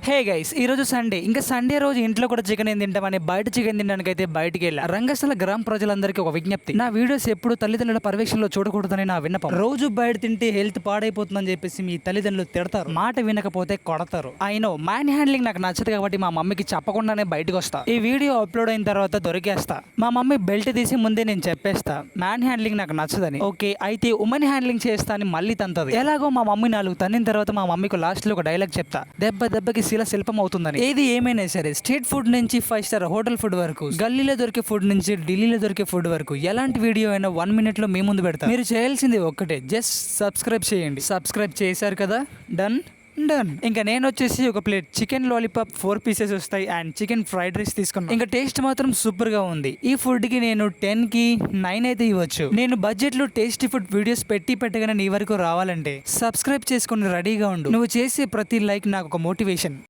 Hey guys, ఈ రోజు Sunday. ఇంకా సండే రోజు ఇంట్లో కూడా చికెన్ ఏం తింటామని బయట చికెన్ తినడానికి అయితే బయటికి వెళ్ళా. రంగస్థల గ్రామ ప్రజలందరికీ ఒక విజ్ఞప్తి, నా వీడియోస్ ఎప్పుడు తల్లిదండ్రుల పర్యవేక్షణలో చూడకూడదని నా విన్నపం. రోజు బయట తింటే హెల్త్ పాడైపోతుందని చెప్పేసి మీ తల్లిదండ్రులు తిడతారు, మాట వినకపోతే కొడతారు. అయినో మ్యాన్ హ్యాండ్లింగ్ నాకు నచ్చదు కాబట్టి మా మమ్మీకి చెప్పకుండానే బయటకు వస్తా. ఈ వీడియో అప్లోడ్ అయిన తర్వాత దొరికేస్తా. మా మమ్మీ బెల్ట్ తీసి ముందే నేను చెప్పేస్తా మ్యాన్ హ్యాండ్లింగ్ నాకు నచ్చదని. ఓకే అయితే ఉమెన్ హ్యాండ్లింగ్ చేస్తా అని మళ్ళీ తంతది. ఎలాగో మా మమ్మీ 4 తన్నిన తర్వాత మా మమ్మీకి లాస్ట్ లో ఒక డైలాగ్ చెప్తా, దెబ్బకి శిల్పం అవుతుందని. ఏది ఏమైనా సరే స్ట్రీట్ ఫుడ్ నుంచి 5 స్టార్ హోటల్ ఫుడ్ వరకు, గల్లీలో దొరికే ఫుడ్ నుంచి ఢిల్లీలో దొరికే ఫుడ్ వరకు ఎలాంటి వీడియో అయినా 1 minute లో మీ ముందు పెడతా. మీరు చేయాల్సింది ఒక్కటే, జస్ట్ సబ్స్క్రైబ్ చేయండి. సబ్స్క్రైబ్ చేశారు కదా, డన్. ఇంకా నేను వచ్చేసి ఒక ప్లేట్ చికెన్ లాలీపాప్ 4 pieces వస్తాయి అండ్ చికెన్ ఫ్రైడ్ రైస్ తీసుకున్నాను. ఇంకా టేస్ట్ మాత్రం సూపర్ గా ఉంది. ఈ ఫుడ్ కి నేను 10కి 9 అయితే ఇవ్వచ్చు. నేను బడ్జెట్ లో టేస్టీ ఫుడ్ వీడియోస్ పెట్టగానే నీ వరకు రావాలంటే సబ్స్క్రైబ్ చేసుకుని రెడీగా ఉండు. నువ్వు చేసే ప్రతి లైక్ నాకు ఒక మోటివేషన్.